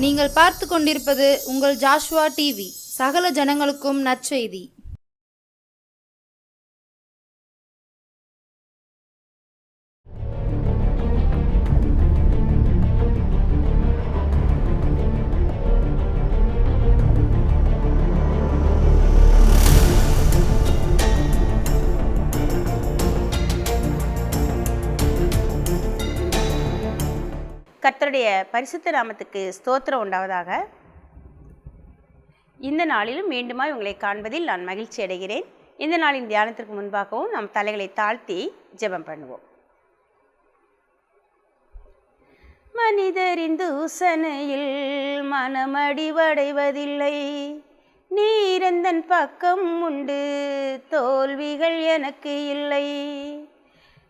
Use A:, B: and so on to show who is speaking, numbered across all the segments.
A: நீங்கள் பார்த்து கொண்டிருப்பது உங்கள் ஜாஷுவா டிவி. சகல ஜனங்களுக்கும் நற்செய்தி.
B: கர்த்தருடைய பரிசுத்த நாமத்துக்கு ஸ்தோத்திரம் உண்டாவதாக. இந்த நாளிலும் மீண்டுமாய் உங்களை காண்பதில் நான் மகிழ்ச்சி அடைகிறேன். இந்த நாளின் தியானத்திற்கு முன்பாகவும் நாம் தலைகளை தாழ்த்தி ஜெபம் பண்ணுவோம். மனிதரின் தூசணையில் மனமடிவடைவதில்லை, நீரெந்தன் பக்கம் உண்டு, தோல்விகள் எனக்கு இல்லை.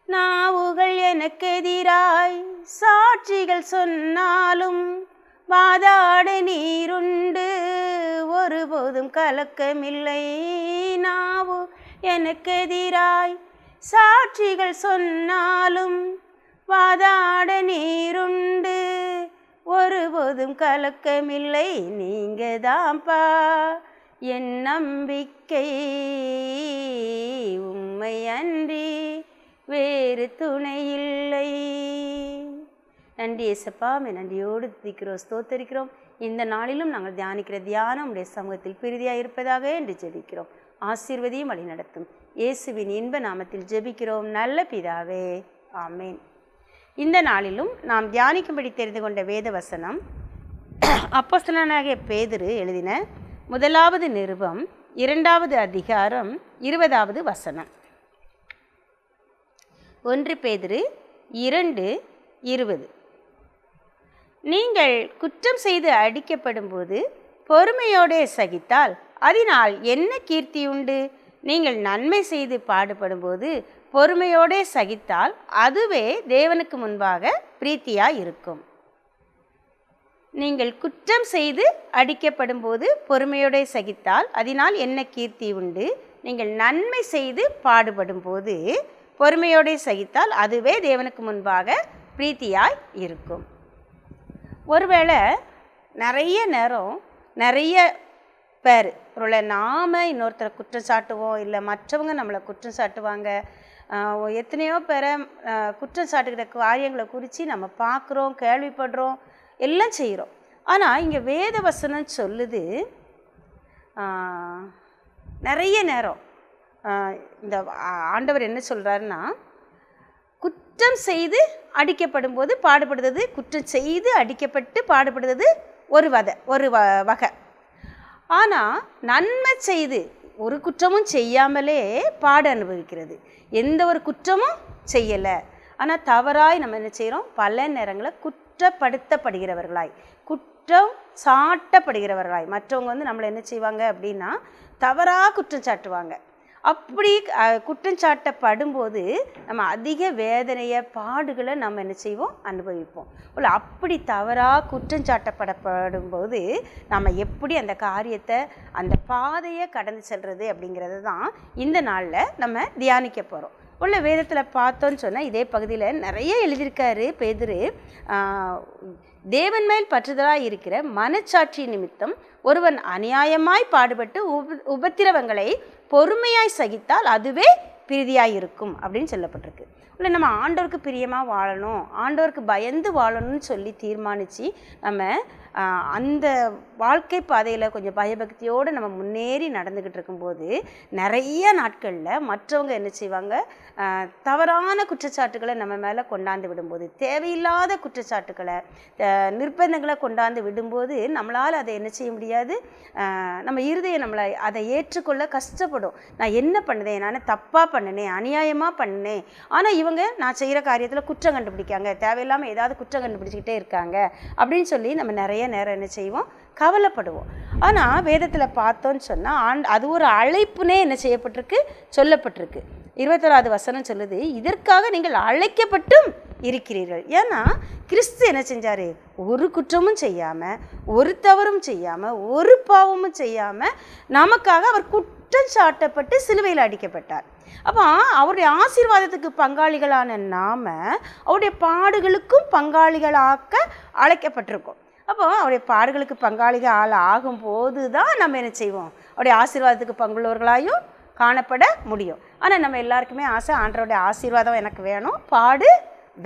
B: நாவுகள் எனக்கு எதிராய் சாட்சிகள் சொன்னாலும் வாதாட நீருண்டு, ஒருபோதும் கலக்கமில்லை. நாவு எனக்கு எதிராய் சாட்சிகள் சொன்னாலும் வாதாட நீருண்டு, ஒருபோதும் கலக்கமில்லை. நீங்க தான்ப்பா என் நம்பிக்கை, உம்மை அன்றி வேறு துணை இல்லை. நன்றி ஏசப்பா, நன்றியோடு துதிக்கிறோம், ஸ்தோத்தரிக்கிறோம். இந்த நாளிலும் நாங்கள் தியானிக்கிற தியானம் உடைய சமூகத்தில் பிரிதியாக இருப்பதாக என்று ஜெபிக்கிறோம். ஆசீர்வதியும் வழி நடத்தும் இயேசுவின் இன்ப நாமத்தில் ஜெபிக்கிறோம் நல்ல பிதாவே, ஆமேன். இந்த நாளிலும் நாம் தியானிக்கும்படி தெரிந்து கொண்ட வேத வசனம் அப்போஸ்தலனாகிய பேதுரு எழுதின 1வது நிருபம் 2வது அதிகாரம் 20வது வசனம். 1 பேதுரு 2:20. நீங்கள் குற்றம் செய்து அடிக்கப்படும் போது பொறுமையோடே சகித்தால் அதனால் என்ன கீர்த்தி உண்டு? நீங்கள் நன்மை செய்து பாடுபடும் போது பொறுமையோடே சகித்தால் அதுவே தேவனுக்கு முன்பாக பிரீத்தியாய் இருக்கும். நீங்கள் குற்றம் செய்து அடிக்கப்படும் போது பொறுமையோடே சகித்தால் அதனால் என்ன கீர்த்தி உண்டு? நீங்கள் நன்மை செய்து பாடுபடும் போது பொறுமையோடு சகித்தால் அதுவே தேவனுக்கு முன்பாக பிரீத்தியாய் இருக்கும். ஒருவேளை நிறைய நேரம் நிறைய பேர் ஒருவேளை நாம் இன்னொருத்தரை குற்றம் சாட்டுவோம், இல்லை மற்றவங்க நம்மளை குற்றம் சாட்டுவாங்க. எத்தனையோ பேரை குற்றம் சாட்டுக்கிற காரியங்களை குறித்து நம்ம பார்க்குறோம், கேள்விப்படுறோம், எல்லாம் செய்கிறோம். ஆனால் இங்கே வேத வசனம் சொல்லுது, நிறைய நேரம் இந்த ஆண்டவர் என்ன சொல்கிறாருன்னா, குற்றம் செய்து அடிக்கப்படும் போது பாடுபடுறது, குற்றம் செய்து அடிக்கப்பட்டு பாடுபடுறது ஒரு வகை. ஆனால் நன்மை செய்து ஒரு குற்றமும் செய்யாமலே பாடு அனுபவிக்கிறது, எந்த ஒரு குற்றமும் செய்யலை, ஆனால் தவறாய் நம்ம என்ன செய்கிறோம், பல நேரங்களில் குற்றப்படுத்தப்படுகிறவர்களாய், குற்றம் சாட்டப்படுகிறவர்களாய் மற்றவங்க நம்மளை என்ன செய்வாங்க அப்படின்னா தவறாக குற்றம் சாட்டுவாங்க. அப்படி குற்றம் சாட்டப்படும்போது நம்ம அதிக வேதனையை பாடுகளை நம்ம என்ன செய்வோம், அனுபவிப்போம். அப்படி தவறாக குற்றம் சாட்டப்படப்படும்போது நம்ம எப்படி அந்த காரியத்தை அந்த பாதையை கடந்து செல்வது அப்படிங்கிறது தான் இந்த நாளில் நம்ம தியானிக்க போகிறோம். வேதத்தில் பார்த்தோன்னு சொன்னால் இதே பகுதியில் நிறைய எழுதியிருக்காரு பேதுரு. தேவன் மேல் பற்றுதலாக இருக்கிற மனச்சாட்சி நிமித்தம் ஒருவன் அநியாயமாய் பாடுபட்டு உபத்திரவங்களை பொறுமையாய் சகித்தால் அதுவே பிரீதியாய் இருக்கும் அப்படின்னு சொல்லப்பட்டிருக்கு. நம்ம ஆண்டவருக்கு பிரியமாக வாழணும், ஆண்டவருக்கு பயந்து வாழணும்னு சொல்லி தீர்மானித்து நம்ம அந்த வாழ்க்கை பாதையில் கொஞ்சம் பயபக்தியோடு நம்ம முன்னேறி நடந்துக்கிட்டு இருக்கும்போது நிறைய நாட்களில் மற்றவங்க என்ன செய்வாங்க, தவறான குற்றச்சாட்டுகளை நம்ம மேலே கொண்டாந்து விடும்போது, தேவையில்லாத குற்றச்சாட்டுகளை நிர்பந்தங்களை கொண்டாந்து விடும்போது நம்மளால் அதை என்ன செய்ய முடியாது, நம்ம இருதயம் நம்மளை அதை ஏற்றுக்கொள்ள கஷ்டப்படும். நான் என்ன பண்ணுதேன், நான் தப்பாக பண்ணினேன், அநியாயமாக பண்ணினேன், ஆனால் இவங்க நான் செய்கிற காரியத்தில் குற்றம் கண்டுபிடிக்காங்க, தேவையில்லாமல் ஏதாவது குற்றம் கண்டுபிடிச்சிக்கிட்டே இருக்காங்க அப்படின்னு சொல்லி நம்ம நிறைய நேரம் என்ன செய்வோம், கவலைப்படுவோம். ஆனால் வேதத்தில் பார்த்தோன்னு சொன்னால் அது ஒரு அழைப்புனே என்ன செய்யப்பட்டிருக்கு, சொல்லப்பட்டிருக்கு. 21வது வசனம் சொல்லுது, இதற்காக நீங்கள் அழைக்கப்பட்டும் இருக்கிறீர்கள். ஏன்னா கிறிஸ்து என்ன செஞ்சார், ஒரு குற்றமும் செய்யாமல், ஒரு தவறும் செய்யாமல், ஒரு பாவமும் செய்யாமல் நமக்காக அவர் குற்றம் சாட்டப்பட்டு சிலுவையில் அடிக்கப்பட்டார். அப்போ அவருடைய ஆசீர்வாதத்துக்கு பங்காளிகளான நாம் அவருடைய பாடுகளுக்கும் பங்காளிகளாக்க அழைக்கப்பட்டிருக்கோம். அப்போ அவருடைய பாடுகளுக்கு பங்காளிகள் ஆகும்போது தான் நம்ம என்ன செய்வோம், அவருடைய ஆசீர்வாதத்துக்கு பங்குள்ளவர்களாயும் காணப்பட முடியும். ஆனால் நம்ம எல்லாருக்குமே ஆசை, ஆண்டவருடைய ஆசீர்வாதம் எனக்கு வேணும், பாடு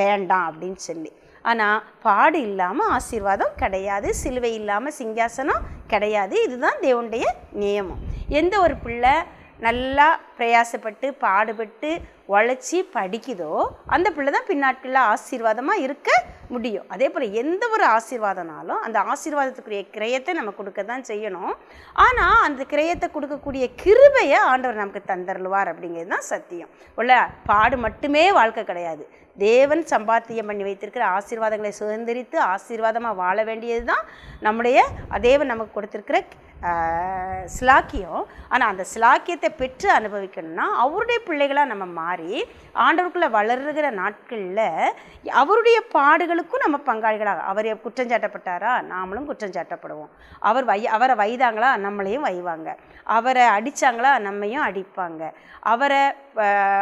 B: வேண்டாம் அப்படின்னு சொல்லி. ஆனால் பாடு இல்லாமல் ஆசீர்வாதம் கிடையாது, சிலுவை இல்லாமல் சிங்காசனம் கிடையாது. இதுதான் தேவனுடைய நியமம். எந்த ஒரு பிள்ளை நல்லா பிரயாசப்பட்டு பாடுபட்டு உழைச்சி படிக்குதோ அந்த பிள்ளை தான் பின்னாட்களில் ஆசீர்வாதமாக இருக்க முடியும். அதே போல் எந்த ஒரு ஆசீர்வாதனாலும் அந்த ஆசீர்வாதத்துக்குரிய கிரயத்தை நம்ம கொடுக்க தான் செய்யணும். ஆனால் அந்த கிரயத்தை கொடுக்கக்கூடிய கிருபையை ஆண்டவர் நமக்கு தந்தருள்வார் அப்படிங்கிறது தான் சத்தியம். உள்ள பாடு மட்டுமே வாழ்க்கை கிடையாது. தேவன் சம்பாத்தியம் பண்ணி வைத்திருக்கிற ஆசீர்வாதங்களை சுதந்திரித்து ஆசீர்வாதமாக வாழ வேண்டியது தான் நம்முடைய தேவன் நமக்கு கொடுத்துருக்கிற ஸ்லாக்கியம். ஆனால் அந்த ஸ்லாக்கியத்தை பெற்று அனுபவிக்கணும்னா அவருடைய பிள்ளைகளாக நம்ம மாறி ஆண்டவருக்குள்ளே வளர்கிற நாட்களில் அவருடைய பாடுகளுக்கும் நம்ம பங்காளிகளாக. அவர் குற்றஞ்சாட்டப்பட்டாரா, நாமளும் குற்றஞ்சாட்டப்படுவோம். அவரை வைதாங்களா, நம்மளையும் வைவாங்க. அவரை அடித்தாங்களா, நம்மையும் அடிப்பாங்க.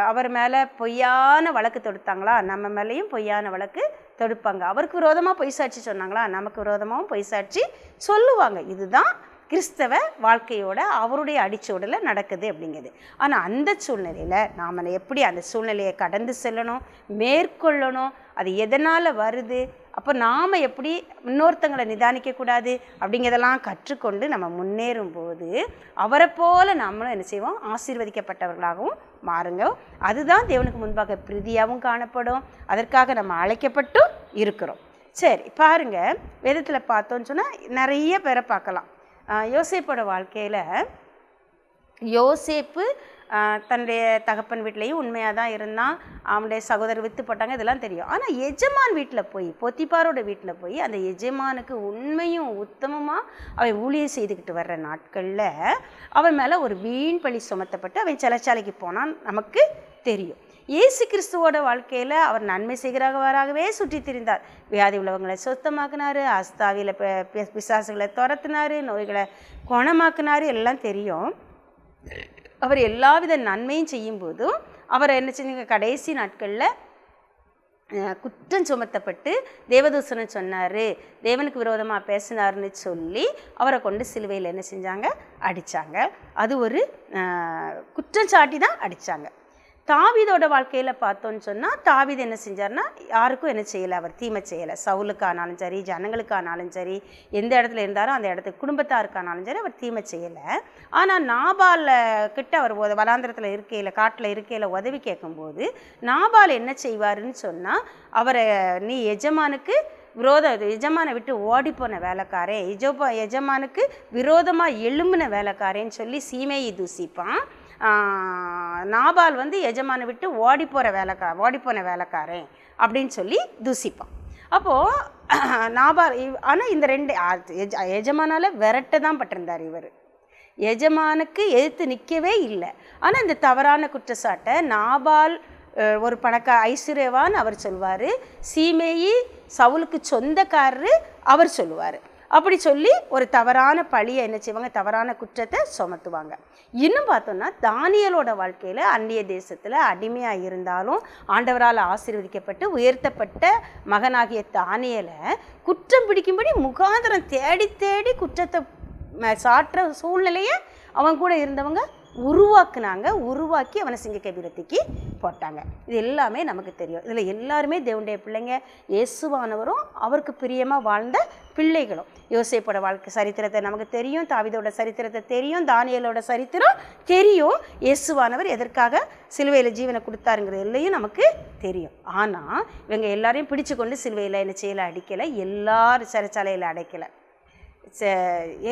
B: அவர் மேலே பொய்யான வழக்கு தொடுத்தாங்களா, நம்ம மேலேயும் பொய்யான வழக்கு தொடுப்பாங்க. அவருக்கு விரோதமாக பொய் சாட்சி சொன்னாங்களா, நமக்கு விரோதமாகவும் பொய் சாட்சி சொல்லுவாங்க. இதுதான் கிறிஸ்தவ வாழ்க்கையோட அவருடைய அடிச்சோடில் நடக்குது அப்படிங்கிறது. ஆனால் அந்த சூழ்நிலையில் நாம் எப்படி அந்த சூழ்நிலையை கடந்து செல்லணும், மேற்கொள்ளணும், அது எதனால் வருது, அப்போ நாம் எப்படி இன்னொருத்தங்களை நிதானிக்கக்கூடாது அப்படிங்கிறதெல்லாம் கற்றுக்கொண்டு நம்ம முன்னேறும்போது அவரை போல் நம்மளும் என்ன செய்வோம், ஆசீர்வதிக்கப்பட்டவர்களாகவும் மாறுங்க. அதுதான் தேவனுக்கு முன்பாக பிரீதியாகவும் காணப்படும். அதற்காக நம்ம அழைக்கப்பட்டும் இருக்கிறோம். சரி, பாருங்கள், வேதத்தில் பார்த்தோன்னு சொன்னால் நிறைய பேரை பார்க்கலாம். யோசேப்போட வாழ்க்கையில் யோசேப்பு தன்னுடைய தகப்பன் வீட்லேயும் உண்மையாக தான் இருந்தான். அவனுடைய சகோதரர் விற்று போட்டாங்க, இதெல்லாம் தெரியும். ஆனால் எஜமான் வீட்டில் போய், பொத்திபாரோட வீட்டில் போய் அந்த எஜமானுக்கு உண்மையும் உத்தமமாக அவன் ஊழியம் செய்துக்கிட்டு வர்ற நாட்களில் அவன் மேலே ஒரு வீண் பழி சுமத்தப்பட்டு அவன் சிறைச்சாலைக்கு போனான் நமக்கு தெரியும். இயேசு கிறிஸ்துவோட வாழ்க்கையில் அவர் நன்மை செய்கிறவராகவே சுற்றி திரிந்தார். வியாதி உள்ளவங்களை சுத்தமாக்குனார், அஸ்தாவியில் பிசாசுகளை துரத்துனார், நோய்களை குணமாக்குனார், எல்லாம் தெரியும். அவர் எல்லாவித நன்மையும் செய்யும்போதும் அவர் என்ன செஞ்சாங்க, கடைசி நாட்களில் குற்றம் சுமத்தப்பட்டு தேவதூசனை சொன்னார், தேவனுக்கு விரோதமாக பேசினார்னு சொல்லி அவரை கொண்டு சிலுவையில் என்ன செஞ்சாங்க, அடித்தாங்க. அது ஒரு குற்றச்சாட்டி தான் அடித்தாங்க. தாவீதோட வாழ்க்கையில் பார்த்தோன்னு சொன்னால் தாவீது என்ன செஞ்சார்னா யாருக்கும் என்ன செய்யலை, அவர் தீமை செய்யலை. சவுலுக்கானாலும் சரி, ஜனங்களுக்கானாலும் சரி, எந்த இடத்துல இருந்தாரோ அந்த இடத்துக்கு குடும்பத்தாருக்கானாலும் சரி அவர் தீமை செய்யலை. ஆனால் நாபால் கிட்ட அவர் வனாந்திரத்தில் இருக்கையில், காட்டில் இருக்கையில் உதவி கேட்கும்போது நாபால் என்ன செய்வாருன்னு சொன்னால், அவரை நீ எஜமானுக்கு எஜமானை விட்டு ஓடிப்போன வேலைக்காரன், எஜமானுக்கு விரோதமாக எழும்பின வேலைக்காரேன்னு சொல்லி சீமையை தூசிப்பான். நாபால் எஜமானை விட்டு ஓடிப்போன வேலைக்காரன் அப்படின்னு சொல்லி தூசிப்பான். அப்போது நாபால் ஆனால் இந்த ரெண்டு எஜமானால் விரட்ட தான் பட்டிருந்தார். இவர் எஜமானுக்கு எதிர்த்து நிற்கவே இல்லை. ஆனால் இந்த தவறான குற்றச்சாட்டை நாபால் ஒரு ஐஸ்வர்யவான் அவர் சொல்வார், சீமேயி சவுலுக்கு சொந்தக்காரரு அவர் சொல்லுவார். அப்படி சொல்லி ஒரு தவறான பழியை என்ன செய்வாங்க, தவறான குற்றத்தை சுமத்துவாங்க. இன்னும் பார்த்தோம்னா தானியேலோட வாழ்க்கையில் அந்நிய தேசத்தில் அடிமையாக இருந்தாலும் ஆண்டவரால் ஆசீர்வதிக்கப்பட்டு உயர்த்தப்பட்ட மகனாகிய தானியேலை குற்றம் பிடிக்கும்படி முகாந்திரம் தேடி தேடி குற்றத்தை சாற்ற சூழ்நிலையை அவன் கூட இருந்தவங்க உருவாக்கி அவனை சிங்கக்கபிரத்திக்கு போட்டாங்க. இது எல்லாமே நமக்கு தெரியும். இதில் எல்லாருமே தேவனுடைய பிள்ளைங்க, இயேசுவானவரும் அவருக்கு பிரியமாக வாழ்ந்த பிள்ளைகளும். யோசேப்போட வாழ்க்கை சரித்திரத்தை நமக்கு தெரியும், தாவீதோட சரித்திரத்தை தெரியும், தானியேலோட சரித்திரம் தெரியும், இயேசுவானவர் எதற்காக சிலுவையில் ஜீவனை கொடுத்தாருங்கிற எல்லையும் நமக்கு தெரியும். ஆனால் இவங்க எல்லாரையும் பிடிச்சு கொண்டு சிலுவையில் என்ன செய்யலை, அடிக்கலை, எல்லாரும் சிறைச்சாலையில் அடைக்கலை.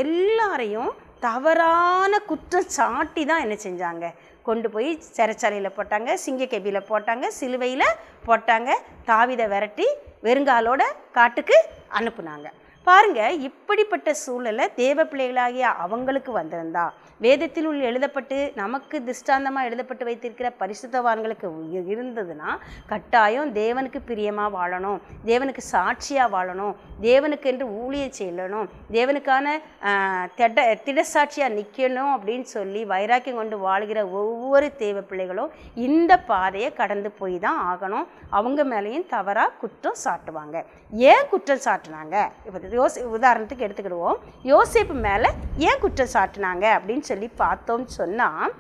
B: எல்லாரையும் தவறான குற்றம் சாட்டி தான் என்ன செஞ்சாங்க, கொண்டு போய் சிறைச்சாலையில் போட்டாங்க, சிங்கக்கபியில் போட்டாங்க, சிலுவையில் போட்டாங்க, தாவீதை விரட்டி வெறுங்காலோட காட்டுக்கு அனுப்புனாங்க. பாருங்கள், இப்படிப்பட்ட சூழலை தேவ பிள்ளைகளாகிய அவங்களுக்கு வந்திருந்தா வேதத்தில் உள்ள எழுதப்பட்டு நமக்கு திஷ்டாந்தமாக எழுதப்பட்டு வைத்திருக்கிற பரிசுத்தவான்களுக்கு இருந்ததுன்னா கட்டாயம் தேவனுக்கு பிரியமாக வாழணும், தேவனுக்கு சாட்சியாக வாழணும், தேவனுக்கு என்று ஊழியம் செய்யணும், தேவனுக்கான திடசாட்சியாக நிற்கணும் அப்படின்னு சொல்லி வைராக்கியம் கொண்டு வாழ்கிற ஒவ்வொரு தேவ பிள்ளைகளும் இந்த பாதையை கடந்து போய் தான் ஆகணும். அவங்க மேலேயும் தவறாக குற்றம் சாட்டுவாங்க. ஏன் குற்றம் சாட்டுனாங்க, இப்போ உதாரணத்துக்கு எடுத்துக்கிடுவோம். யோசேப்பு மேலே ஏன் குற்றம் சாட்டினாங்க அப்படின்னு சொல்லி பார்த்தோம்னு சொன்னால்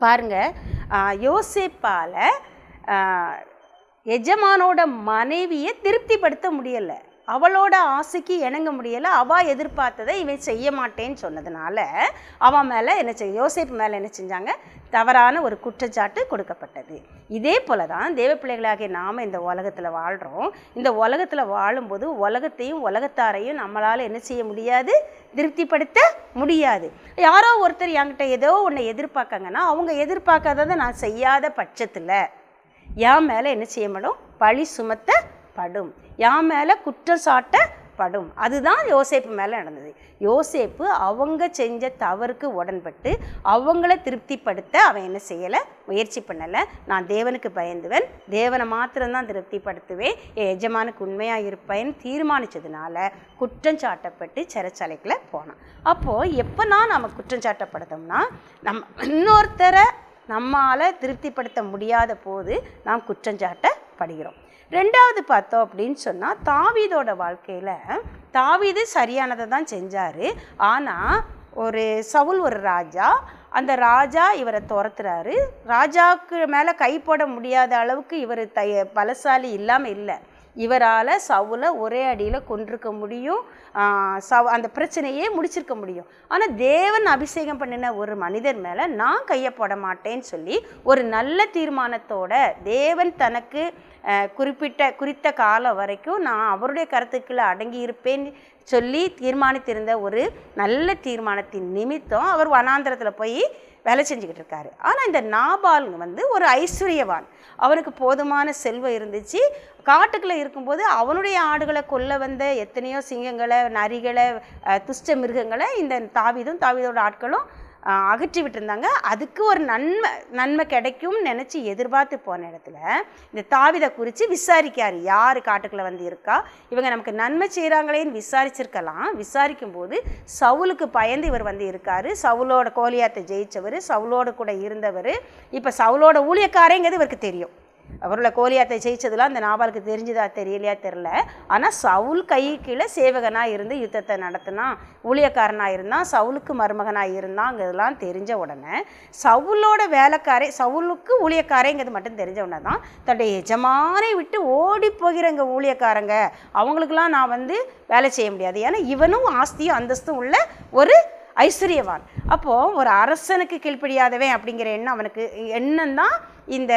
B: பாருங்கள், யோசேப்பால் எஜமானோட மனைவியை திருப்திப்படுத்த முடியலை, அவளோட ஆசைக்கு இணங்க முடியலை, அவள் எதிர்பார்த்ததை இவன் செய்ய மாட்டேன்னு சொன்னதுனால அவன் மேலே யோசேப்பு மேலே என்ன செஞ்சாங்க, தவறான ஒரு குற்றச்சாட்டு கொடுக்கப்பட்டது. இதே போல தான் தேவ பிள்ளைகளாகிய நாம் இந்த உலகத்தில் வாழ்கிறோம். இந்த உலகத்தில் வாழும்போது உலகத்தையும் உலகத்தாரையும் நம்மளால் என்ன செய்ய முடியாது, திருப்திப்படுத்த முடியாது. யாரோ ஒருத்தர் என்கிட்ட ஏதோ ஒன்று எதிர்பார்க்காங்கன்னா அவங்க எதிர்பார்க்காததை நான் செய்யாத பட்சத்தில் என் மேலே என்ன செய்ய மாட்டோம், பழி சுமத்தப்படும், என் மேலே குற்றம் சாட்டப்படும். அதுதான் யோசேப்பு மேலே நடந்தது. யோசேப்பு அவங்க செஞ்ச தவறுக்கு உடன்பட்டு அவங்கள திருப்திப்படுத்த அவன் என்ன செய்யலை, முயற்சி பண்ணலை. நான் தேவனுக்கு பயந்துவன், தேவனை மாத்திரம்தான் திருப்திப்படுத்துவேன், என் எஜமானுக்கு உண்மையாக இருப்பேன்னு தீர்மானித்ததுனால குற்றம் சாட்டப்பட்டு சிறைச்சாலைக்குள்ள போனான். அப்போது எப்போனா நம்ம குற்றம் சாட்டப்படுத்தோம்னா நம்ம இன்னொருத்தரை நம்மால் திருப்திப்படுத்த முடியாத போது நாம் குற்றஞ்சாட்டப்படுகிறோம். ரெண்டாவது பார்த்தோம் அப்படின்னு சொன்னால் தாவீதோட வாழ்க்கையில் தாவீது சரியானதை தான் செஞ்சார். ஆனால் ஒரு சவுல் ஒரு ராஜா, அந்த ராஜா இவரை துரத்துறாரு. ராஜாவுக்கு மேலே கை போட முடியாத அளவுக்கு இவர் பலசாலி இல்லாமல் இல்லை. இவரால் சவுலை ஒரே அடியில் கொண்டிருக்க முடியும், அந்த பிரச்சனையே முடிச்சிருக்க முடியும். ஆனால் தேவன் அபிஷேகம் பண்ணின ஒரு மனிதர் மேலே நான் கையை போட மாட்டேன்னு சொல்லி ஒரு நல்ல தீர்மானத்தோட தேவன் தனக்கு குறித்த காலம் வரைக்கும் நான் அவருடைய கருத்துக்களை அடங்கி இருப்பேன்னு சொல்லி தீர்மானித்திருந்த ஒரு நல்ல தீர்மானத்தின் நிமித்தம் அவர் வனாந்திரத்தில் போய் வேலை செஞ்சுக்கிட்டு இருக்காரு. ஆனால் இந்த நாபால் ஒரு ஐஸ்வர்யவான், அவனுக்கு போதுமான செல்வம் இருந்துச்சு. காட்டுக்குள்ளே இருக்கும்போது அவனுடைய ஆடுகளை கொல்ல வந்த எத்தனையோ சிங்கங்களை, நரிகளை, துஷ்ட மிருகங்களை இந்த தாவீதோட ஆட்களும் அகற்றி விட்டுருந்தாங்க. அதுக்கு ஒரு நன்மை கிடைக்கும்னு நினச்சி எதிர்பார்த்து போன இடத்துல இந்த தாவீதை குறித்து விசாரிக்காரு. யார் காட்டுக்குள்ளே வந்து இருக்கா, இவங்க நமக்கு நன்மை செய்கிறாங்களேன்னு விசாரிச்சிருக்கலாம். விசாரிக்கும்போது சவுலுக்கு பயந்து இவர் வந்து இருக்கார். சவுலோட கோலியாத்தை ஜெயித்தவர், சவுலோட கூட இருந்தவர். இப்போ சவுலோட ஊழியக்காரங்கிறது இவருக்கு தெரியும். அவரோட கோலியாத்தை ஜெயிச்சதுலாம் அந்த நாபாலுக்கு தெரிஞ்சுதா தெரியலையா தெரில. ஆனால் சவுல் கை கீழே சேவகனாக இருந்து யுத்தத்தை நடத்தினான், ஊழியக்காரனாக இருந்தான், சவுலுக்கு மருமகனாக இருந்தாங்கிறதுலாம் தெரிஞ்ச உடனே சவுலோட சவுலுக்கு ஊழியக்காரங்கிறது மட்டும் தெரிஞ்ச உடனே தான் தன்னுடைய எஜமானை விட்டு ஓடி போகிற எங்கள் ஊழியக்காரங்க அவங்களுக்கெல்லாம் நான் வேலை செய்ய முடியாது, ஏன்னா இவனும் ஆஸ்தியும் அந்தஸ்தும் உள்ள ஒரு ஐஸ்வர்யவான். அப்போது ஒரு அரசனுக்கு கீழ்ப்படியாதவன் அப்படிங்கிற எண்ணம் தான் இந்த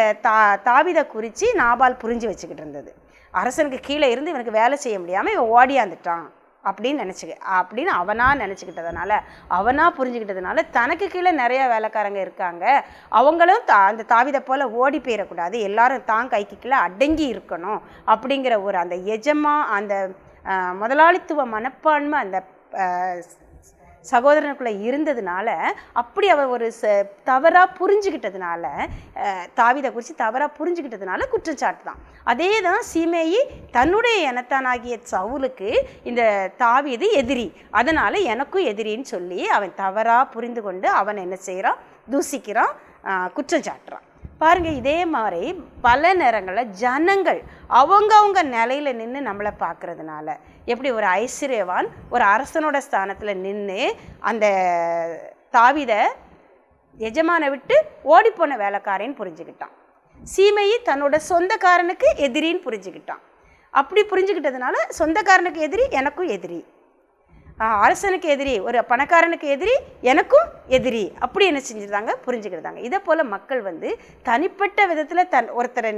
B: தாவீதை குறித்து நாபால் புரிஞ்சு வச்சுக்கிட்டு இருந்தது. அரசனுக்கு கீழே இருந்து இவனுக்கு வேலை செய்ய முடியாமல் இவன் ஓடியாந்துட்டான் அப்படின்னு அவனாக நினச்சிக்கிட்டதுனால, அவனாக புரிஞ்சுக்கிட்டதுனால தனக்கு கீழே நிறையா வேலைக்காரங்க இருக்காங்க, அவங்களும் அந்த தாவீதை போல் ஓடி போயிடக்கூடாது, எல்லாரும் தான் கைக்கு கீழே அடங்கி இருக்கணும் அப்படிங்கிற ஒரு அந்த அந்த முதலாளித்துவ மனப்பான்மை அந்த சகோதரனுக்குள்ளே இருந்ததுனால, அப்படி அவர் ஒரு தவறாக புரிஞ்சுக்கிட்டதுனால, தாவீதை குறித்து தவறாக புரிஞ்சுக்கிட்டதுனால குற்றச்சாட்டு தான். அதே தான் சீமேயி தன்னுடைய இனத்தானாகிய சவுலுக்கு இந்த தாவீது எதிரி, அதனால் எனக்கும் எதிரின்னு சொல்லி அவன் தவறாக புரிந்து கொண்டு அவன் என்ன செய்கிறான், தூசிக்கிறான், குற்றம் சாட்டுறான். பாருங்கள், இதே மாதிரி பல நேரங்களில் ஜனங்கள் அவங்க நிலையில் நின்று நம்மளை பார்க்குறதுனால, எப்படி ஒரு ஐஸ்வர்யவான் ஒரு அரசனோட ஸ்தானத்தில் நின்று அந்த தாவீதை எஜமானை விட்டு ஓடிப்போன வேலைக்காரன்னு புரிஞ்சுக்கிட்டான். சீமையை தன்னோட சொந்தக்காரனுக்கு எதிரின்னு புரிஞ்சுக்கிட்டான். அப்படி புரிஞ்சுக்கிட்டதுனால சொந்தக்காரனுக்கு எதிரி எனக்கும் எதிரி, அரசனுக்கு எதிரி, ஒரு பணக்காரனுக்கு எதிரி, எனக்கும் எதிரி, அப்படி என்ன செஞ்சுருந்தாங்க, புரிஞ்சுக்கிட்டாங்க. இதை போல் மக்கள் தனிப்பட்ட விதத்தில் ஒருத்தரை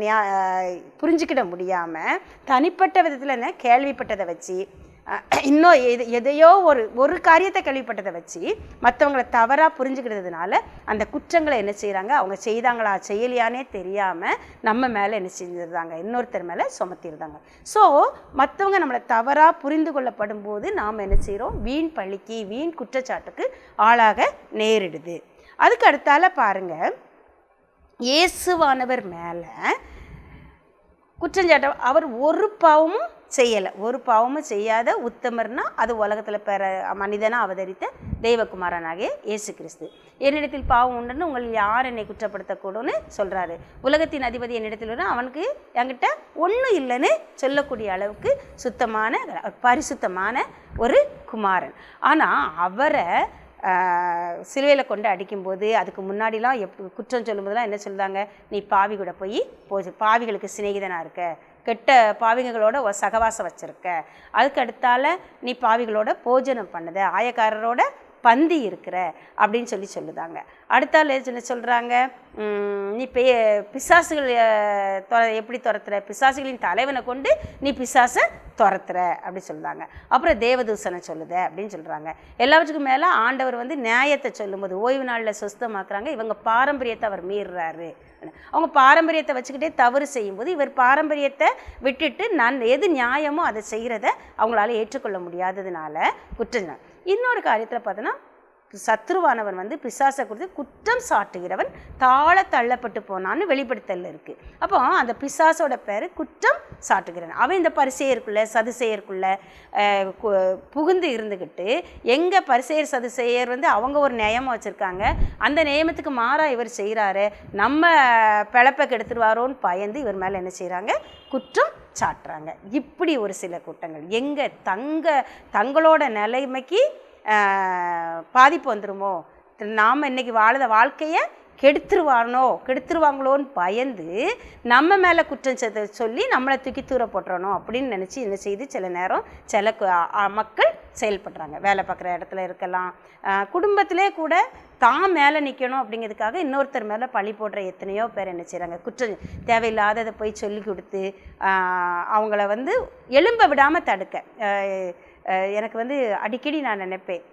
B: புரிஞ்சுக்கிட முடியாமல் தனிப்பட்ட விதத்தில் என்ன கேள்விப்பட்டதை வச்சு, இன்னும் எதையோ ஒரு காரியத்தை கேள்விப்பட்டதை வச்சு மற்றவங்களை தவறாக புரிஞ்சுக்கிட்டதுனால அந்த குற்றங்களை என்ன செய்கிறாங்க, அவங்க செய்தாங்களா செய்யலையானே தெரியாமல் நம்ம மேலே என்ன செஞ்சிருந்தாங்க, இன்னொருத்தர் மேலே சுமத்திருந்தாங்க. ஸோ மற்றவங்க நம்மளை தவறாக புரிந்து கொள்ளப்படும் போது நாம் என்ன செய்கிறோம், வீண் பழிக்கு வீண் குற்றச்சாட்டுக்கு ஆளாக நேரிடுது. அதுக்கு அடுத்தால பாருங்கள், இயேசுவானவர் மேலே குற்றஞ்சாட்ட அவர் ஒரு பாவமும் செய்யலை. ஒரு பாவமும் செய்யாத உத்தமர்னா அது உலகத்தில் மனிதனாக அவதரித்த தெய்வகுமாரனாகிய இயேசு கிறிஸ்து. என்னிடத்தில் பாவம் உண்டுன்னு உங்களில் யார் என்னை குற்றப்படுத்தக்கூடும்னு சொல்கிறாரு. உலகத்தின் அதிபதி என்னிடத்தில் வரும், அவனுக்கு என்கிட்ட ஒன்றும் இல்லைன்னு சொல்லக்கூடிய அளவுக்கு சுத்தமான பரிசுத்தமான ஒரு குமாரன். ஆனால் அவரை சிலுவையில் கொண்டு அடிக்கும்போது அதுக்கு முன்னாடிலாம் குற்றம் சொல்லும்போதெல்லாம் என்ன சொல்லுதாங்க, நீ பாவி கூட போய் பாவிகளுக்கு சிநேகிதனாக இருக்க, கெட்ட பாவிகளோட சகவாசம் வச்சுருக்க, அதுக்கு அடுத்தால நீ பாவிகளோட போஜனம் பண்ணுத, ஆயக்காரரோட பந்தி இருக்கிற அப்படின்னு சொல்லுதாங்க. அடுத்தால என்ன சொல்கிறாங்க, நீ பிசாசுகள் எப்படி துரத்துற, பிசாசுகளின் தலைவனை கொண்டு நீ பிசாசை துரத்துற அப்படி சொல்லுறாங்க. அப்புறம் தேவதூசனை சொல்லுத அப்படின்னு சொல்கிறாங்க. எல்லாவற்றுக்கும் மேலே ஆண்டவர் நியாயத்தை சொல்லும்போது ஓய்வு நாளில் சுஸ்தமாக்குறாங்க. இவங்க பாரம்பரியத்தை அவர் மீறுறாரு. அவங்க பாரம்பரியத்தை வச்சுக்கிட்டே தவறு செய்யும்போது இவர் பாரம்பரியத்தை விட்டுட்டு எது நியாயமோ அதை செய்கிறத அவங்களால ஏற்றுக்கொள்ள முடியாததுனால குற்றம். இன்னொரு காரியத்தில் பார்த்தோன்னா சத்ருவானவன் பிசாசை குறித்து குற்றம் சாட்டுகிறவன் தாழ தள்ளப்பட்டு போனான்னு வெளிப்படுத்தல் இருக்குது. அப்போ அந்த பிசாசோட பேர் குற்றம் சாட்டுகிறவன். அவன் இந்த பரிசேயருக்குள்ள சதுசேயருக்குள்ள புகுந்து இருந்துக்கிட்டு எங்கள் பரிசேயர் சதுசேயர் அவங்க ஒரு நியமம் வச்சுருக்காங்க, அந்த நியமத்துக்கு மாறாக இவர் செய்கிறாரு, நம்ம பிழப்பை கெடுத்துருவாரோன்னு பயந்து இவர் மேலே என்ன செய்கிறாங்க, குற்றம் சாட்டுறாங்க. இப்படி ஒரு சில குற்றங்கள் எங்கே தங்களோட நிலைமைக்கு பாதிப்பு வந்துடுமோ, நாம் இன்றைக்கி வாழுத வாழ்க்கையை கெடுத்துருவாங்களோன்னு பயந்து நம்ம மேலே குற்றம் சொல்லி நம்மளை தூக்கி தூர போட்டுறணும் அப்படின்னு நினச்சி என்ன செய்து சில நேரம் சில மக்கள் செயல்படுறாங்க. வேலை பார்க்குற இடத்துல இருக்கலாம், குடும்பத்திலே கூட தான் மேலே நிற்கணும் அப்படிங்கிறதுக்காக இன்னொருத்தர் மேலே பழி போடுற எத்தனையோ பேர் என்ன செய்கிறாங்க, குற்றம் தேவையில்லாததை போய் சொல்லி கொடுத்து அவங்கள எழும்ப விடாமல் தடுக்க. எனக்கு அடிக்கடி நான் நினைப்பேன்,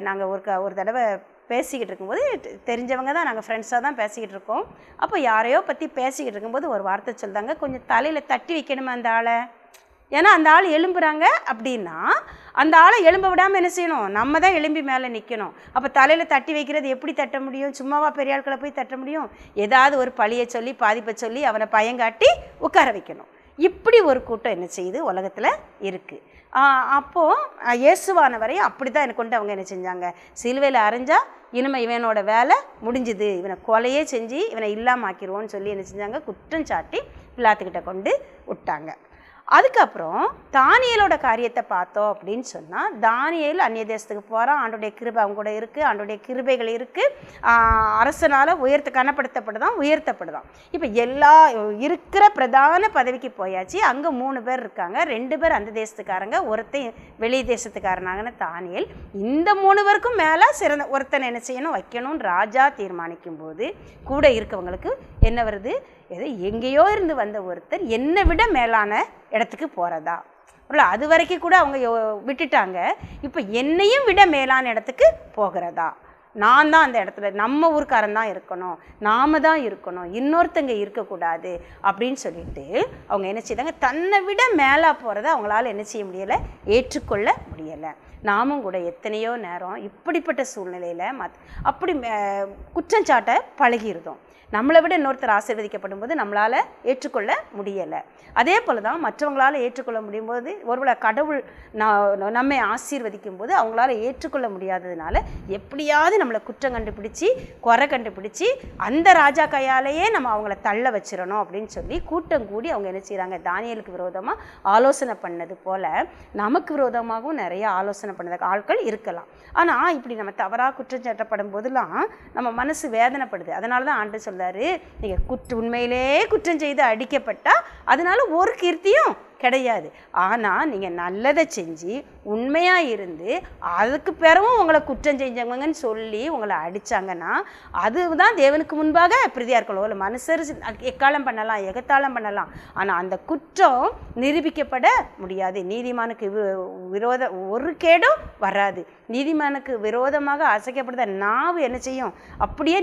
B: நாங்கள் ஒரு தடவை பேசிக்கிட்டு இருக்கும்போது தெரிஞ்சவங்க தான், நாங்கள் ஃப்ரெண்ட்ஸாக தான் பேசிக்கிட்டு இருக்கோம். அப்போ யாரையோ பற்றி பேசிக்கிட்டு இருக்கும்போது ஒரு வார்த்தை சொல்கிறாங்க, கொஞ்சம் தலையில் தட்டி வைக்கணுமா அந்த ஆளை, ஏன்னா அந்த ஆள் எழும்புறாங்க அப்படின்னா அந்த ஆளை எழும்ப விடாமல் என்ன செய்யணும், நம்ம தான் எழும்பி மேலே நிற்கணும். அப்போ தலையில் தட்டி வைக்கிறது எப்படி தட்ட முடியும், சும்மாவா பெரிய ஆட்களை போய் தட்ட முடியும், ஏதாவது ஒரு பழியை சொல்லி பாதிப்பை சொல்லி அவனை பயங்காட்டி உட்கார வைக்கணும். இப்படி ஒரு கூட்டம் என்ன செய்யுது உலகத்தில் இருக்குது. அப்போது இயேசுவானவரை அப்படி தான் எனக்கு கொண்டு அவங்க என்ன செஞ்சாங்க, சிலுவையில் அரைஞ்சா இனிமே இவனோட வேலை முடிஞ்சுது, இவனை கொலையே செஞ்சு இவனை இல்லாமல் ஆக்கிடுவோன்னு சொல்லி என்ன செஞ்சாங்க, குற்றம் சாட்டி பிலாத்துக்கிட்ட கொண்டு விட்டாங்க. அதுக்கப்புறம் தானியேலோட காரியத்தை பார்த்தோம் அப்படின்னு சொன்னால், தானியேல் அந்நிய தேசத்துக்கு போகிறான், ஆண்டோடைய கிருபை அவங்க கூட இருக்குது, ஆண்டோடைய கிருபைகள் இருக்குது, அரசனால் கனப்படுத்தப்படுதான் உயர்த்தப்படுதான். இப்போ எல்லா இருக்கிற பிரதான பதவிக்கு போயாச்சு. அங்கே 3 பேர் இருக்காங்க, 2 பேர் அந்த தேசத்துக்காரங்க, ஒருத்தன் வெளி தேசத்துக்காரனாங்கன்னு தானியேல். இந்த 3 பேருக்கும் மேலே சிறந்த ஒருத்தனை என்ன செய்யணும், வைக்கணும்னு ராஜா தீர்மானிக்கும் போது கூட இருக்கவங்களுக்கு என்ன வருது, எது எங்கேயோ இருந்து வந்த ஒருத்தர் என்னை விட மேலான இடத்துக்கு போகிறதா, அது வரைக்கும் கூட அவங்க விட்டுட்டாங்க, இப்போ என்னையும் விட மேலான இடத்துக்கு போகிறதா, நான் தான் அந்த இடத்துல, நம்ம ஊர்க்காரன் தான் இருக்கணும், நாம தான் இருக்கணும், இன்னொருத்தங்க இருக்கக்கூடாது அப்படின்னு சொல்லிட்டு அவங்க என்ன செய்தாங்க, தன்னை விட மேலே போகிறத அவங்களால என்ன செய்ய முடியலை, ஏற்றுக்கொள்ள முடியலை. நாமும் கூட எத்தனையோ நேரம் இப்படிப்பட்ட சூழ்நிலையில் அப்படி குற்றஞ்சாட்ட பழகிருந்தோம். நம்மளை விட இன்னொருத்தர் ஆசீர்வதிக்கப்படும் போது நம்மளால் ஏற்றுக்கொள்ள முடியலை. அதே போல் தான் மற்றவங்களால் ஏற்றுக்கொள்ள முடியும் போது, ஒருவேளை கடவுள் நம்மை ஆசீர்வதிக்கும் போது அவங்களால ஏற்றுக்கொள்ள முடியாததுனால எப்படியாவது நம்மளை குற்றம் கண்டுபிடிச்சி குறை கண்டுபிடிச்சி அந்த ராஜா கையாலேயே நம்ம அவங்கள தள்ள வச்சிடணும் அப்படின்னு சொல்லி கூட்டம் கூடி அவங்க என்ன செய்கிறாங்க, தானியேலுக்கு விரோதமாக ஆலோசனை பண்ணது போல் நமக்கு விரோதமாகவும் நிறைய ஆலோசனை பண்ணது ஆட்கள் இருக்கலாம். ஆனால் இப்படி நம்ம தவறாக குற்றம் சாட்டப்படும் போதெல்லாம் நம்ம மனசு வேதனைப்படுது. அதனால தான் ஆண்டு சொல்றாரு, நீங்கள் உண்மையிலே குற்றம் செய்து அடிக்கப்பட்டால் அதனால ஒரு கீர்த்தியும் கிடையாது. ஆனால் நீங்கள் நல்லதை செஞ்சு உண்மையாக இருந்து அதுக்கு பிறவும் உங்களை குற்றம் செஞ்சவங்கன்னு சொல்லி உங்களை அடித்தாங்கன்னா அதுதான் தேவனுக்கு முன்பாக பிரதியாக இருக்கணும். இல்லை மனுஷர் எக்காலம் பண்ணலாம், எகத்தாளம் பண்ணலாம், ஆனால் அந்த குற்றம் நிரூபிக்கப்பட முடியாது. நீதிமானுக்கு ஒரு கேடும் வராது. நீதிமானுக்கு விரோதமாக அசைக்கப்படுத நாவு என்ன செய்யும், அப்படியே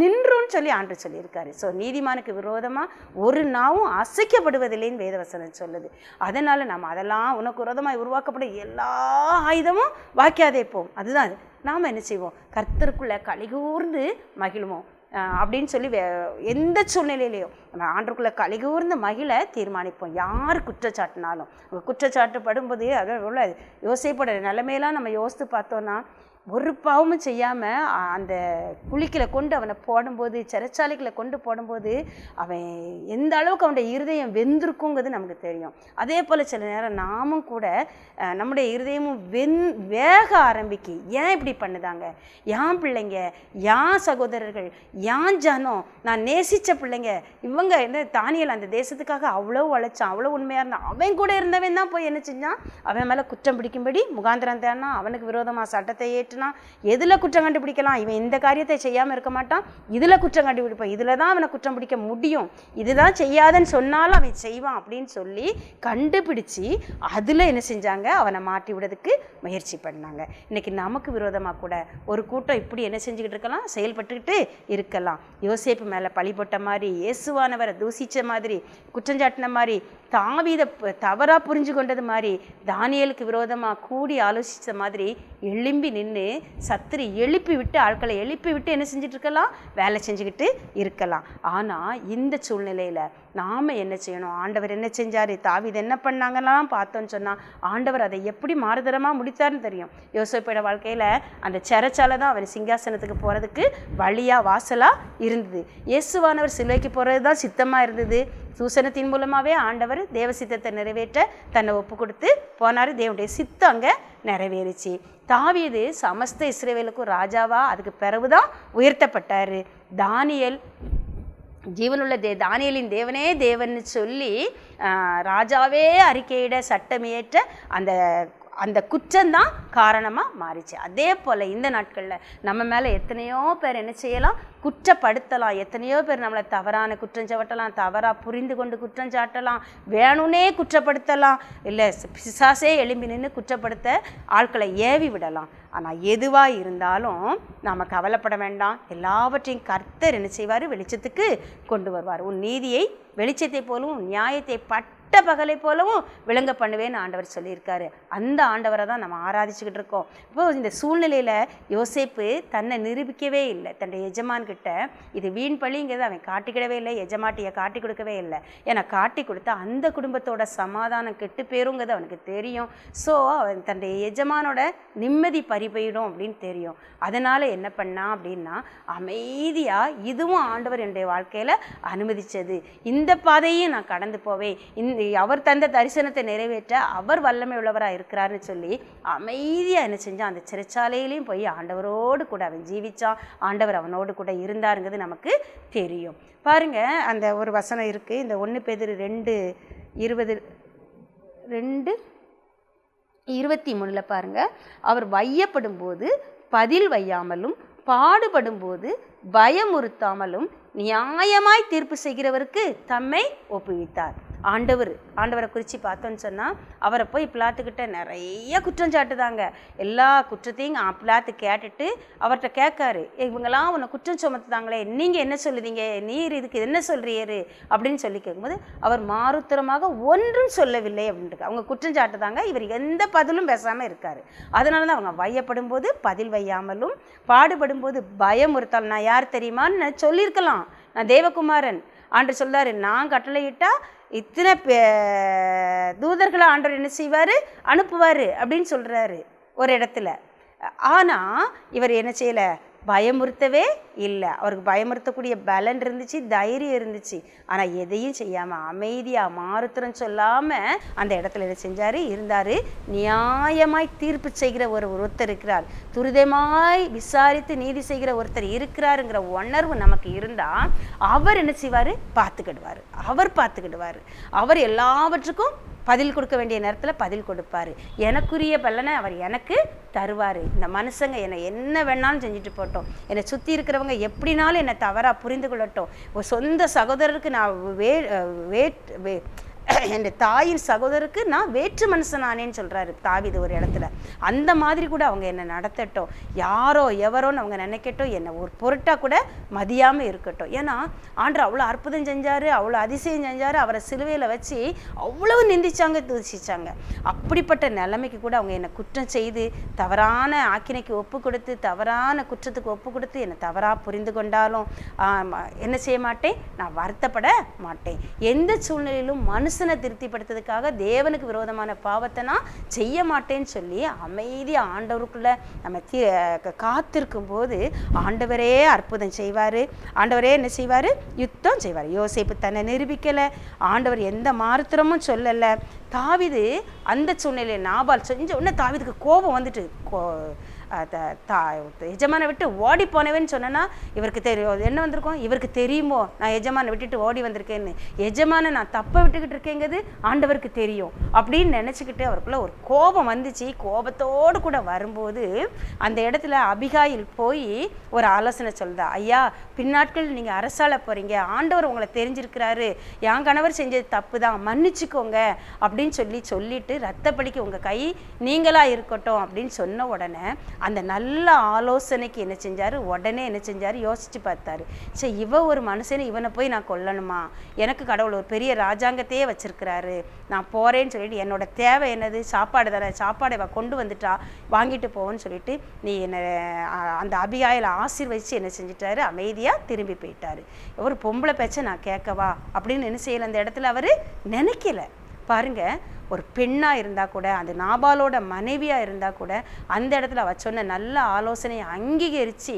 B: நின்றுன்னு சொல்லி ஆண்டு சொல்லியிருக்காரு. ஸோ நீதிமானுக்கு விரோதமாக ஒரு நாவும் அசைக்கப்படுவதில்லைன்னு வேதவசனம் சொல்லுது. அதனால நம்ம அதெல்லாம் உனக்கு விரோதமாக உருவாக்கப்படும் எல்லா ஆயுதமும் வாக்கியாதே போம். அதுதான் நாம் என்ன செய்வோம், கர்த்தருக்குள்ள கலிகூர்ந்து மகிழுவோம் அப்படின்னு சொல்லி எந்த சூழ்நிலையிலையும் நம்ம ஆண்டருக்குள்ளே கலிகூர்ந்து மகிழ தீர்மானிப்போம். யார் குற்றச்சாட்டுனாலும் குற்றச்சாட்டு படும்போது அதில் உள்ள யோசிப்பட நிலைமையெல்லாம் நம்ம யோசித்து பார்த்தோன்னா ஒரு பாவமும் செய்யாமல் அந்த குழிக்கில் கொண்டு அவனை போடும்போது, சிறைச்சாலைகளை கொண்டு போடும்போது அவன் எந்த அளவுக்கு அவனுடைய இருதயம் வெந்திருக்குங்கிறது நமக்கு தெரியும். அதே போல் சில நேரம் நாமும் கூட நம்முடைய இருதயமும் வேக ஆரம்பிக்கு. ஏன் இப்படி பண்ணுதாங்க? யான் பிள்ளைங்க, யான் சகோதரர்கள், யான் ஜனம், நான் நேசித்த பிள்ளைங்க, இவங்க என்ன தானியேல் அந்த தேசத்துக்காக அவ்வளோ உழைச்சான், அவ்வளோ உண்மையாக இருந்தான். அவன் கூட இருந்தவன் தான் போய் என்ன செஞ்சான்? அவன் மேலே குற்றம் பிடிக்கும்படி முகாந்திரம் தேடினா, அவனுக்கு விரோதமாக சட்டத்தை ஏற்றுனா. எதில் குற்றம் கண்டுபிடிக்கலாம்? இவன் இந்த காரியத்தை செய்யாமல் இருக்க மாட்டான், இதில் குற்றம் கண்டுபிடிப்பான், இதில் தான் அவனை குற்றம் பிடிக்க முடியும், இதுதான் செய்யாதன்னு சொன்னாலும் அவன் செய்வான் அப்படின்னு சொல்லி கண்டுபிடிச்சி அதில் என்ன செஞ்சாங்க? அவனை மாட்டி விடுறதுக்கு முயற்சி பண்ணாங்க. இன்னைக்கு நமக்கு விரோதமாக கூட ஒரு கூட்டம் இப்படி என்ன செஞ்சுக்கிட்டு இருக்கலாம்? செயல்பட்டுக்கிட்டு இருக்கலாம். யோசேப்பு மேலே பழி போட்ட மாதிரி, இயேசுவானவரை தூசித்த மாதிரி, குற்றஞ்சாட்டின மாதிரி, தாவீதை தவறாக புரிஞ்சு கொண்டது மாதிரி, தானியேலுக்கு விரோதமாக கூடி ஆலோசித்த மாதிரி எழும்பி நின்று சத்துரு எழுப்பி விட்டு, ஆட்களை எழுப்பி விட்டு என்ன செஞ்சுட்டு இருக்கலாம்? வேலை செஞ்சுக்கிட்டு இருக்கலாம். ஆனால் இந்த சூழ்நிலையில் நாம் என்ன செய்யணும்? ஆண்டவர் என்ன செஞ்சார், தாவீது என்ன பண்ணாங்கலாம் பார்த்தோன்னு சொன்னால், ஆண்டவர் அதை எப்படி மாறுதரமாக முடித்தார்னு தெரியும். யோசேப்போட வாழ்க்கையில் அந்த சிறைச்சாலை தான் அவன் சிங்காசனத்துக்கு போகிறதுக்கு வழியாக வாசலாக இருந்தது. இயேசுவானவர் சிலுவைக்கு போகிறது தான் சித்தமாக இருந்தது. சூசனத்தின் மூலமாகவே ஆண்டவர் தேவ சித்தத்தை நிறைவேற்ற தன்னை ஒப்பு கொடுத்து போனார். தேவனுடைய சித்தம் அங்கே நிறைவேறிச்சு. தாவீது சமஸ்த இஸ்ரவேலுக்கும் ராஜாவா அதுக்கு பிறகுதான் உயர்த்தப்பட்டார். தானியேல் ஜீவனுள்ள தானியேலின் தேவனே தேவன்னு சொல்லி ராஜாவே அறிக்கையிட சட்டமியற்ற அந்த குற்றம்தான் காரணமாக மாறிச்சு. அதே போல் இந்த நாட்களில் நம்ம மேலே எத்தனையோ பேர் என்ன செய்யலாம்? குற்றப்படுத்தலாம். எத்தனையோ பேர் நம்மளை தவறான குற்றம் சாட்டலாம், தவறாக புரிந்து கொண்டு குற்றம் சாட்டலாம், வேணும்னே குற்றப்படுத்தலாம், இல்லை பிசாசே எழும்பி நின்று குற்றப்படுத்த ஆட்களை ஏவி விடலாம். ஆனால் எதுவாக இருந்தாலும் நாம் கவலைப்பட வேண்டாம். எல்லாவற்றையும் கர்த்தர் என்ன செய்வார்? வெளிச்சத்துக்கு கொண்டு வருவார். உன் நீதியை வெளிச்சத்தை போலவும் நியாயத்தை பட்ட பகலை போலவும் விளங்க பண்ணுவேன்னு ஆண்டவர் சொல்லியிருக்காரு. அந்த ஆண்டவரை தான் நம்ம ஆராதிச்சுக்கிட்டு இருக்கோம். இப்போது இந்த சூழ்நிலையில் யோசேப்பு தன்னை நிரூபிக்கவே இல்லை. தன்னுடைய எஜமான்கிட்ட இது வீண் பழிங்கிறது அவன் காட்டிக்கிடவே இல்லை, எஜமாட்டியை காட்டி கொடுக்கவே இல்லை. ஏன்னா காட்டி கொடுத்தா அந்த குடும்பத்தோட சமாதானம் கெட்டு போயிருங்கிறது அவனுக்கு தெரியும். ஸோ அவன் தன்னுடைய எஜமானோட நிம்மதி பறிபோயிடும் அப்படின்னு தெரியும். அதனால் என்ன பண்ணான் அப்படின்னா, அமைதியாக இதுவும் ஆண்டவர் என்னுடைய வாழ்க்கையில் அனுமதிச்சது, இந்த பாதையும் நான் கடந்து போவேன், அவர் தந்த தரிசனத்தை நிறைவேற்ற அவர் வல்லமை உள்ளவராக இருக்கிறாருன்னு சொல்லி அமைதியாக என்ன செஞ்சான்? அந்த சிறைச்சாலையிலையும் போய் ஆண்டவரோடு கூட அவன் ஜீவிச்சான். ஆண்டவர் அவனோடு கூட இருந்தாருங்கிறது நமக்கு தெரியும். பாருங்க, அந்த ஒரு வசனம் இருக்குது, இந்த 1 பேதுரு 2:23 பாருங்க. அவர் வையப்படும் போது பதில் வையாமலும், பாடுபடும் போது பயமுறுத்தாமலும், நியாயமாய் தீர்ப்பு செய்கிறவருக்கு தம்மை ஒப்புவித்தார். ஆண்டவரை குறித்து பார்த்தோன்னு சொன்னால், அவரை போய் பிலாத்துக்கிட்ட நிறைய குற்றம் சாட்டுதாங்க. எல்லா குற்றத்தையும் பிலாத்து கேட்டுட்டு அவர்கிட்ட கேட்காரு, இவங்களாம் உன்னை குற்றம் சுமத்துதாங்களே, நீங்கள் என்ன சொல்லுதீங்க, நீர் இதுக்கு என்ன சொல்கிறீரு அப்படின்னு சொல்லி கேட்கும்போது அவர் மாறுத்தரமாக ஒன்றும் சொல்லவில்லை அப்படின்ட்டு அவங்க குற்றம் சாட்டுதாங்க. இவர் எந்த பதிலும் பேசாமல் இருக்கார். அதனால தான் அவங்க வையப்படும் போது பதில் வையாமலும், பாடுபடும் போது பயமுறுத்தால், நான் யார் தெரியுமான்னு சொல்லியிருக்கலாம், நான் தேவகுமாரன். ஆண்டவர் சொல்றாரு, நான் கட்டளையிட்டா இத்தனை தூதர்களை ஆண்டவர் என்ன செய்வார்? அனுப்புவார் அப்படின்னு சொல்கிறாரு ஒரு இடத்துல. ஆனால் இவர் என்ன செய்யலை? பயமுறுத்தவே இல்லை. அவருக்கு பயமுறுத்தக்கூடிய பலன் இருந்துச்சு, தைரியம் இருந்துச்சு. ஆனால் எதையும் செய்யாமல் அமைதியாக மாறுத்திரம் சொல்லாமல் அந்த இடத்துல என்ன செஞ்சார்? இருந்தார். நியாயமாய் தீர்ப்பு செய்கிற ஒருத்தர் இருக்கிறார், துரிதமாய் விசாரித்து நீதி செய்கிற ஒருத்தர் இருக்கிறாருங்கிற உணர்வு நமக்கு இருந்தால் அவர் என்ன செய்வார்? பார்த்துக்கிடுவார். அவர் எல்லாவற்றுக்கும் பதில் கொடுக்க வேண்டிய நேரத்தில் பதில் கொடுப்பார். எனக்குரிய பலனை அவர் எனக்கு தருவார். இந்த மனுஷங்க என்னை என்ன வேணாலும் செஞ்சுட்டு போட்டோம், என்னை சுற்றி இருக்கிறவங்க எப்படினாலும் என்னை தவறாக புரிந்து கொள்ளட்டும், ஒரு சொந்த சகோதரருக்கு நான் என் தாயின் சகோதரருக்கு நான் வேற்று மனுஷனானேன்னு சொல்கிறாரு தாவீது ஒரு இடத்துல. அந்த மாதிரி கூட அவங்க என்னை நடத்தட்டும், யாரோ எவரோன்னு அவங்க நினைக்கட்டும், என்னை ஒரு பொருட்டாக கூட மதியாமல் இருக்கட்டும். ஏன்னா ஆண்டவர் அவ்வளோ அற்புதம் செஞ்சார், அவ்வளோ அதிசயம் செஞ்சார். அவரை சிலுவையில் வச்சு அவ்வளவு நிந்திச்சாங்க, தூசிச்சாங்க. அப்படிப்பட்ட நிலைமைக்கு கூட அவங்க என்னை குற்றம் செய்து தவறான ஆக்கினைக்கு ஒப்பு கொடுத்து, தவறான குற்றத்துக்கு ஒப்பு கொடுத்து என்னை தவறாக புரிந்து கொண்டாலும் என்ன செய்ய மாட்டேன்? நான் வருத்தப்பட மாட்டேன். எந்த சூழ்நிலையிலும் மனுஷ மனுஷனை திருப்திப்படுத்துறதுக்காக தேவனுக்கு விரோதமான பாவத்தை நான் செய்ய மாட்டேன்னு சொல்லி அமைதியாக ஆண்டவருக்குள்ளே நம்ம காத்திருக்கும் போது ஆண்டவரே அற்புதம் செய்வார். ஆண்டவரே என்ன செய்வார்? யுத்தம் செய்வார். யோசேப்பு தன்னை நிரூபிக்கலை, ஆண்டவர் எந்த மாத்திரமும் சொல்லலை. தாவீது அந்த சூழ்நிலையில் நாபால் செஞ்ச உடனே தாவீதுக்கு கோபம் வந்துட்டு எஜமானை விட்டு ஓடி போனவேன்னு சொன்னேன்னா இவருக்கு தெரியும் என்ன வந்திருக்கோம், இவருக்கு தெரியுமோ நான் எஜமானை விட்டுட்டு ஓடி வந்திருக்கேன்னு. எஜமானை நான் தப்பை விட்டுக்கிட்டு இருக்கேங்கிறது ஆண்டவருக்கு தெரியும் அப்படின்னு நினச்சிக்கிட்டு அவருக்குள்ள ஒரு கோபம் வந்துச்சு. கோபத்தோடு கூட வரும்போது அந்த இடத்துல அபிகாயில் போய் ஒரு ஆலோசனை சொல்லுதா, ஐயா பின்னாட்கள் நீங்கள் அரசால போகிறீங்க, ஆண்டவர் உங்களை தெரிஞ்சிருக்கிறாரு, என் கணவர் செஞ்சது தப்பு தான், மன்னிச்சுக்கோங்க அப்படின்னு சொல்லிட்டு ரத்தப்படிக்கு உங்கள் கை நீங்களாக இருக்கட்டும் அப்படின்னு சொன்ன உடனே அந்த நல்ல ஆலோசனைக்கு என்ன செஞ்சார்? உடனே என்ன செஞ்சார்? யோசித்து பார்த்தாரு. சரி, ஒரு மனுஷனை இவனை போய் நான் கொல்லணுமா? எனக்கு கடவுள் ஒரு பெரிய ராஜாங்கத்தையே வச்சிருக்கிறாரு, நான் போகிறேன்னு சொல்லிட்டு என்னோட தேவை என்னது? சாப்பாடு தானே, சாப்பாடை கொண்டு வந்துட்டா வாங்கிட்டு போவோன்னு சொல்லிட்டு நீ என்ன அந்த அபிகாயில ஆசீர்வதிச்சு என்ன செஞ்சிட்டாரு? அமைதியாக திரும்பி போயிட்டாரு. ஒரு பொம்பளை பேச்சை நான் கேட்கவா அப்படின்னு என்ன செய்யலை அந்த இடத்துல அவர் நினைக்கல. பாருங்க, ஒரு பெண்ணாக இருந்தால் கூட, அந்த நாபாலோட மனைவியாக இருந்தால் கூட அந்த இடத்துல அவ சொன்ன நல்ல ஆலோசனையை அங்கீகரித்து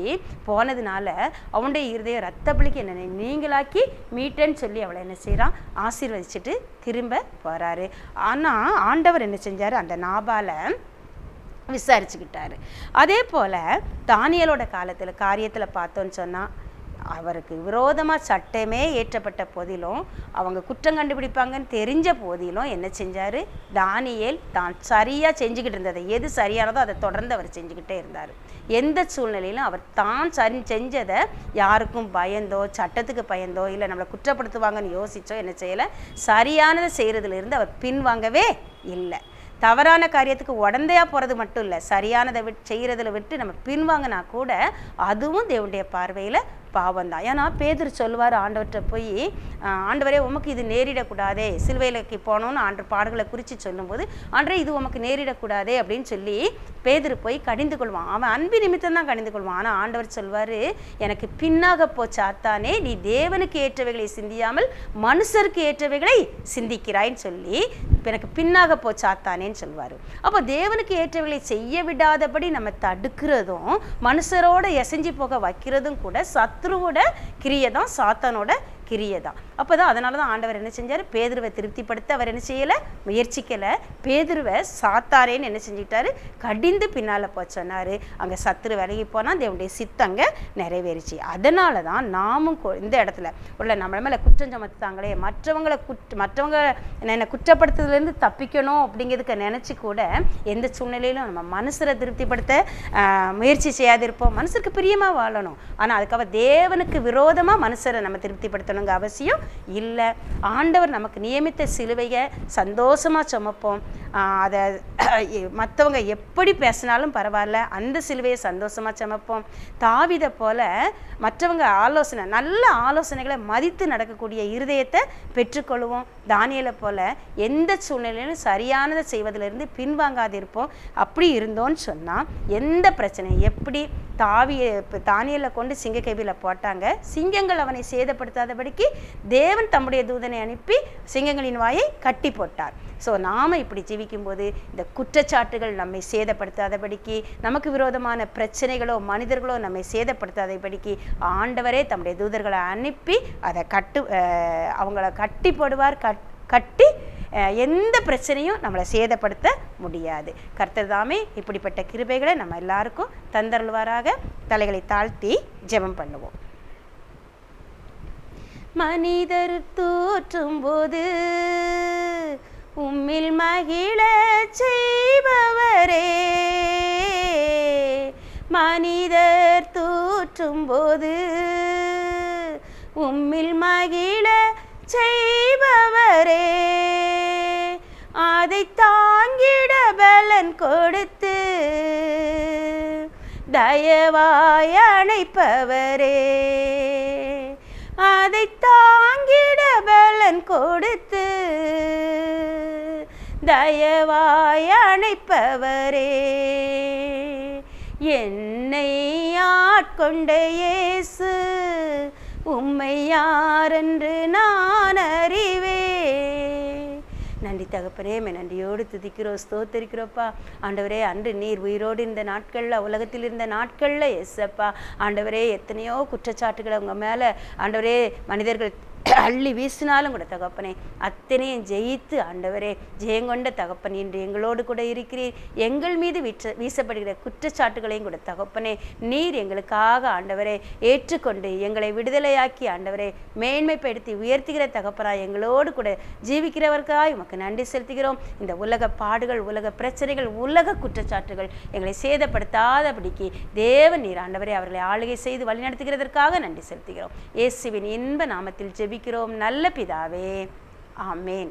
B: போனதுனால அவனுடைய இருதய ரத்தப்பளிக்கு என்ன நீங்களாக்கி மீட்டேன்னு சொல்லி அவளை என்ன செய்கிறான்? ஆசீர்வதிச்சுட்டு திரும்ப போகிறாரு. ஆனால் ஆண்டவர் என்ன செஞ்சார்? அந்த நாபாலை விசாரிச்சுக்கிட்டாரு. அதே போல் தானியலோட காரியத்தில் பார்த்தோன்னு சொன்னால் அவருக்கு விரோதமாக சட்டமே ஏற்றப்பட்ட போதிலும், அவங்க குற்றம் கண்டுபிடிப்பாங்கன்னு தெரிஞ்ச போதிலும் என்ன செஞ்சார்? தானியேல் தான் சரியாக செஞ்சுக்கிட்டு இருந்ததை, எது சரியானதோ அதை தொடர்ந்து அவர் செஞ்சுக்கிட்டே இருந்தார். எந்த சூழ்நிலையிலும் அவர் தான் செஞ்சதை யாருக்கும் பயந்தோ, சட்டத்துக்கு பயந்தோ, இல்லை நம்மளை குற்றப்படுத்துவாங்கன்னு யோசிச்சோ என்ன செய்யலை, சரியானதை செய்கிறதுலேருந்து அவர் பின்வாங்கவே இல்லை. தவறான காரியத்துக்கு உடந்தையாக போகிறது மட்டும் இல்லை, சரியானதை செய்கிறதில் விட்டு நம்ம பின்வாங்கினா கூட அதுவும் தேவனுடைய பார்வையில் பாவம் தான். ஏன்னா பேதுரு சொல்லுவார் ஆண்டவர்கிட்ட போய், ஆண்டவரே உமக்கு இது நேரிடக்கூடாதே, சிலுவையிலக்கு போனோன்னு ஆண்டவர் பாடுகளை குறித்து சொல்லும்போது, ஆண்டவரே இது உமக்கு நேரிடக்கூடாதே அப்படின்னு சொல்லி பேதுரு போய் கடிந்து கொள்வான். அவன் அன்பு நிமித்தம் தான் கடிந்து கொள்வான். ஆனால் ஆண்டவர் சொல்வார், எனக்கு பின்னாக போச்சாத்தானே, நீ தேவனுக்கு ஏற்றவைகளை சிந்தியாமல் மனுஷருக்கு ஏற்றவைகளை சிந்திக்கிறாய்ன்னு சொல்லி எனக்கு பின்னாக போச்சாத்தானேன்னு சொல்வார். அப்போ தேவனுக்கு ஏற்றவைகளை செய்ய விடாதபடி நம்ம தடுக்கிறதும் மனுஷரோட எசைஞ்சு போக வைக்கிறதும் கூட சத்ருவோட கிரியை தான், சாத்தானோட கிரியை தான். அப்போ தான் அதனால தான் ஆண்டவர் என்ன செஞ்சார்? பேதுருவை திருப்திப்படுத்த அவர் என்ன செய்யலை? முயற்சிக்கலை. பேதுருவை சாத்தாரேன்னு என்ன செஞ்சுக்கிட்டாரு? கடிந்து பின்னால் சொன்னார். அங்கே சத்துரு விலகி போனால் தேவனுடைய சித்தங்க நிறைவேறிச்சு. அதனால தான் நாமும் இந்த இடத்துல உள்ள நம்ம மேலே குற்றம் சுமத்தாங்களே, மற்றவங்க என்னை குற்றப்படுத்துறதுலேருந்து தப்பிக்கணும் அப்படிங்கிறதுக்கு நினச்சி கூட எந்த சூழ்நிலையிலும் நம்ம மனுஷரை திருப்திப்படுத்த முயற்சி செய்யாதிருப்போம். மனுஷருக்கு பிரியமாக வாழணும். ஆனால் அதுக்காக தேவனுக்கு விரோதமாக மனுஷரை நம்ம திருப்திப்படுத்தணும் அவசியம் இல்லை. ஆண்டவர் நமக்கு நியமித்த சிலுவையை சந்தோஷமாக சுமப்போம். அதை மற்றவங்க எப்படி பேசினாலும் பரவாயில்ல, அந்த சிலுவையை சந்தோஷமாக சுமப்போம். தாவீதை போல மற்றவங்க நல்ல ஆலோசனைகளை மதித்து நடக்கக்கூடிய இருதயத்தை பெற்றுக்கொள்வோம். தானியேலை போல எந்த சூழ்நிலையிலும் சரியானதை செய்வதிலிருந்து பின்வாங்காதிருப்போம். அப்படி இருந்தோன்னு சொன்னால் எந்த பிரச்சனையும், எப்படி தானியேலை கொண்டு சிங்கக்கேபியில் போட்டாங்க, சிங்கங்கள் அவனை சேதப்படுத்தாதபடிக்கு தேவன் தம்முடைய தூதனை அனுப்பி சிங்கங்களின் வாயை கட்டி போட்டார். ஸோ நாம் இப்படி ஜீவிக்கும்போது இந்த குற்றச்சாட்டுகள் நம்மை சேதப்படுத்தாதபடிக்கு, நமக்கு விரோதமான பிரச்சனைகளோ மனிதர்களோ நம்மை சேதப்படுத்தாதபடிக்கு ஆண்டவரே தம்முடைய தூதர்களை அனுப்பி அதை அவங்கள கட்டி போடுவார். கட்டி எந்த பிரச்சனையும் நம்மளை சேதப்படுத்த முடியாது. கர்த்தர் தாமே இப்படிப்பட்ட கிருபைகளை நம்ம எல்லாருக்கும் தந்தருள்வாராக. தலைகளை தாழ்த்தி ஜெபம் பண்ணுவோம். மனிதர் தோற்றும் போது உம்மில் மகிழ செய்பவரே, மனிதர் தோற்றும் போது உம்மில் மகிழ செய்பவரே, அதை தாங்கிட பலன் கொடுத்து தயவாய் அணைப்பவரே, அதை தாங்கிட பலன் கொடுத்து தயவாய் அணைப்பவரே, என்னை ஆட்கொண்ட இயேசு உம்மை யாரென்று நான் அறிவேன், தகப்பனே நன்றியோடு துதிக்கிறோம், ஸ்தோத்தரிக்கிறோப்பா. ஆண்டவரே, அன்று நீர் உயிரோடு இந்த நாட்களில், உலகத்தில் இருந்த நாட்களில் எஸ்ஸப்பா ஆண்டவரே, எத்தனையோ குற்றச்சாட்டுகளை உங்கள் மேலே ஆண்டவரே மனிதர்கள் அள்ளி வீசினாலும் கூட தகப்பனே அத்தனையும் ஜெயித்து ஆண்டவரே ஜெயங்கொண்ட தகப்பன் இன்று எங்களோடு கூட இருக்கிறீர். எங்கள் மீது வீசப்படுகிற குற்றச்சாட்டுகளையும் கூட தகப்பனே நீர் எங்களுக்காக ஆண்டவரே ஏற்றுக்கொண்டு எங்களை விடுதலையாக்கி ஆண்டவரே மேன்மைப்படுத்தி உயர்த்துகிற தகப்பனா எங்களோடு கூட ஜீவிக்கிறவர்காய் உமக்கு நன்றி செலுத்துகிறோம். இந்த உலக பாடுகள், உலக பிரச்சனைகள், உலக குற்றச்சாட்டுகள் எங்களை சேதப்படுத்தாதபடிக்கு தேவன் நீர் ஆண்டவரே அவர்களை ஆளுகை செய்து வழிநடத்துகிறதற்காக நன்றி செலுத்துகிறோம். இயேசுவின் இன்ப நாமத்தில் ஜெபிக்கிறோம் நல்ல பிதாவே, ஆமேன்.